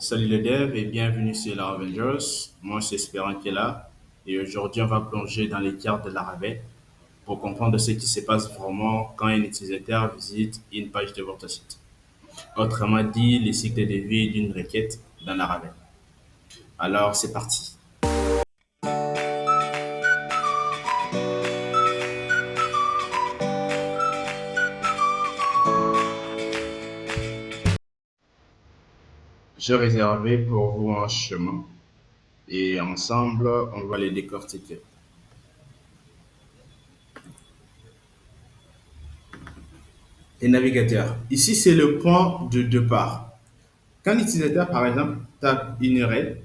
Salut les devs et bienvenue sur la Avengers. Moi, c'est Espérant qui est là. Et aujourd'hui, on va plonger dans les cartes de Laravel pour comprendre ce qui se passe vraiment quand un utilisateur visite une page de votre site. Autrement dit, les cycles de vie d'une requête dans Laravel. Alors, c'est parti. J'ai réservé pour vous un chemin et ensemble, on va les décortiquer. Les navigateurs. Ici, c'est le point de départ. Quand l'utilisateur, par exemple, tape une URL,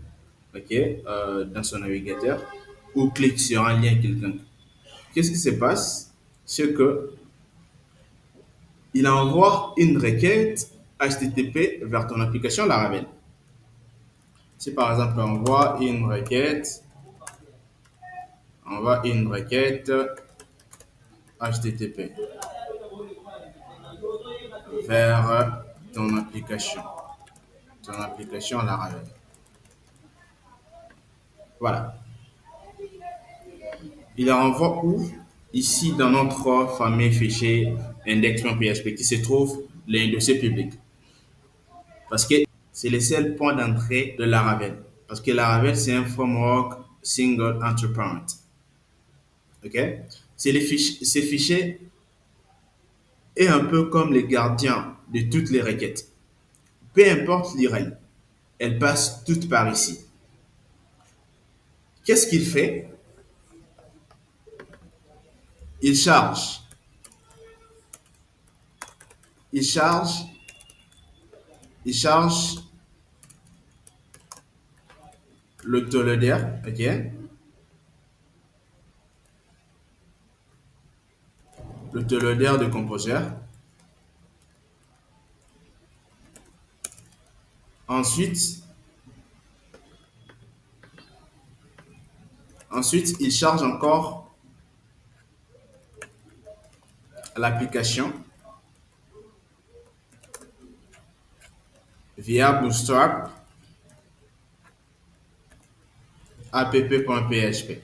ok, dans son navigateur, ou clique sur un lien quelconque, qu'est-ce qui se passe? C'est que il envoie une requête HTTP vers ton application Laravel. Si par exemple on envoie une requête HTTP vers ton application Laravel. Voilà. Il la renvoie où? Ici, dans notre fameux fichier index.php qui se trouve les dossiers publics. Parce que c'est le seul point d'entrée de Laravel. Parce que Laravel, c'est un framework single entry point. OK? Ces fichiers est un peu comme les gardiens de toutes les requêtes. Peu importe l'URL, elles passent toutes par ici. Qu'est-ce qu'il fait? Il charge. Il charge. Il charge l'autoloader, ok? L'autoloader de Composer. Ensuite, il charge encore l'application via Bootstrap app.php.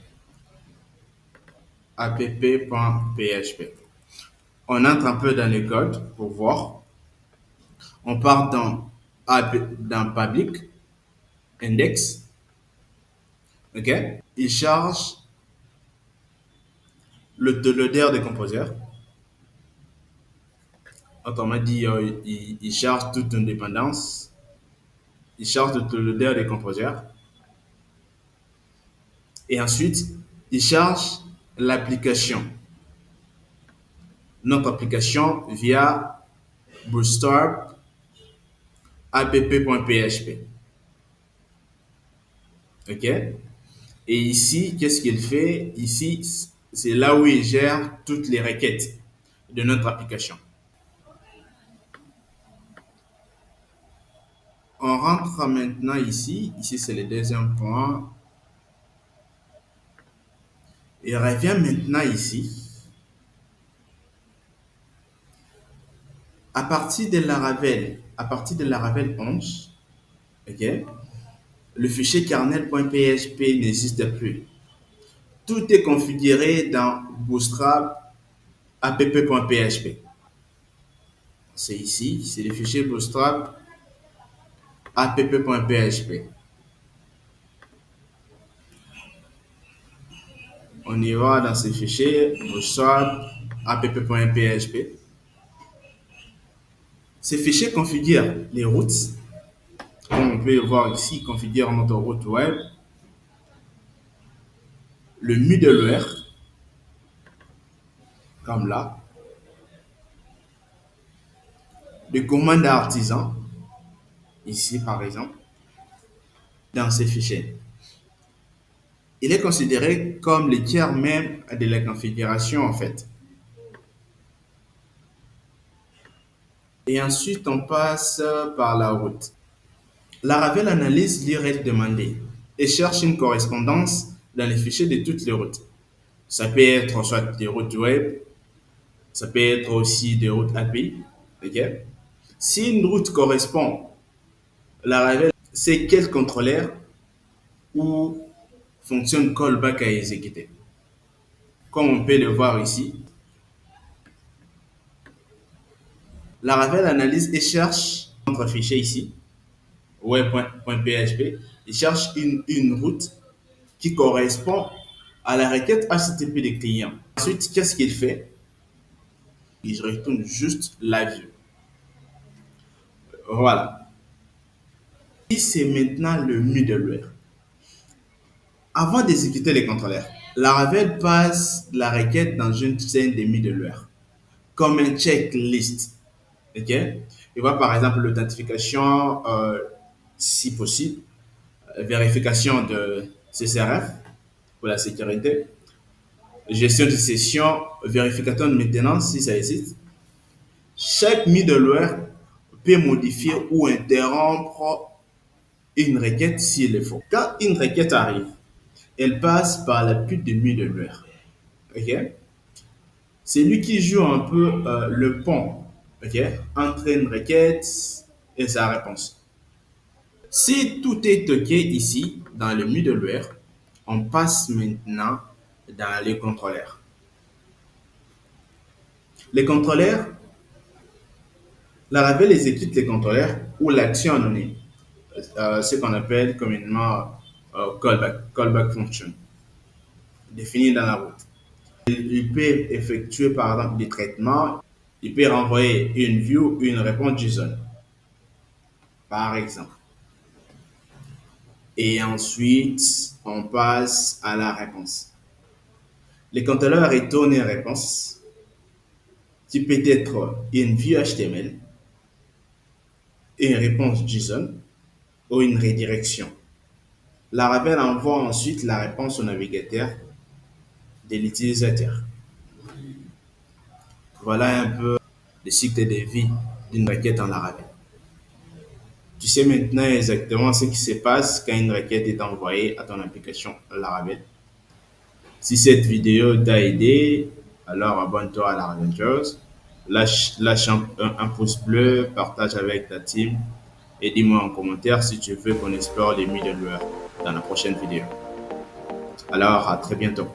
app.php. On entre un peu dans le code pour voir. On part dans public index. OK? Il charge l'autoloader de Composer. Autrement dit, il charge toute une dépendance. Il charge l'autoloader de Composer. Et ensuite, il charge l'application. Notre application via Bootstrap app.php. OK? Et ici, qu'est-ce qu'il fait? Ici, c'est là où il gère toutes les requêtes de notre application. On rentre maintenant ici. Ici, c'est le deuxième point. Il revient maintenant ici. À partir de Laravel 11, ok, le fichier kernel.php n'existe plus. Tout est configuré dans Bootstrap app.php. C'est ici, c'est le fichier Bootstrap app.php. On y va dans ce fichier Bootstrap app.php. Ce fichier configure les routes. Comme on peut le voir ici, il configure notre route web, le middleware, comme là, les commandes artisans, ici par exemple, dans ces fichiers. Il est considéré comme le tiers même de la configuration en fait. Et ensuite, on passe par la route. Laravel analyse l'URL demandée et cherche une correspondance dans les fichiers de toutes les routes. Ça peut être soit des routes web, ça peut être aussi des routes API. Okay? Si une route correspond, Laravel c'est quel contrôleur ou fonction callback à exécuter. Comme on peut le voir ici, Laravel analyse et cherche notre fichier ici, web.php, il cherche une route qui correspond à la requête HTTP des clients. Ensuite, qu'est-ce qu'il fait? Il retourne juste la vue. Voilà. Et c'est maintenant le middleware. Avant d'exécuter les contrôleurs, Laravel passe la requête dans une chaîne de middleware, comme un checklist. Ok? Il voit par exemple l'authentification, si possible, vérification de CSRF pour la sécurité, gestion de session, vérification de maintenance si ça existe. Chaque middleware peut modifier ou interrompre une requête s'il le faut. Quand une requête arrive, elle passe par la pute de middleware. Ok? C'est lui qui joue un peu le pont, ok, entre une requête et sa réponse. Si tout est OK ici, dans le middleware, on passe maintenant dans les contrôleurs. Les contrôleurs, Laravel exécute les contrôleurs ou l'action donnée, ce qu'on appelle communément callback function, défini dans la route. Il peut effectuer par exemple des traitements, il peut renvoyer une view, une réponse JSON, par exemple. Et ensuite, on passe à la réponse. Les contrôleurs retournent une réponse qui peut être une vue HTML, une réponse JSON ou une redirection. Laravel envoie ensuite la réponse au navigateur de l'utilisateur. Voilà un peu le cycle de vie d'une requête en Laravel. Tu sais maintenant exactement ce qui se passe quand une requête est envoyée à ton application Laravel. Si cette vidéo t'a aidé, alors abonne-toi à Laravel. Lâche un pouce bleu, partage avec ta team et dis-moi en commentaire si tu veux qu'on explore les middleware dans la prochaine vidéo. Alors, à très bientôt.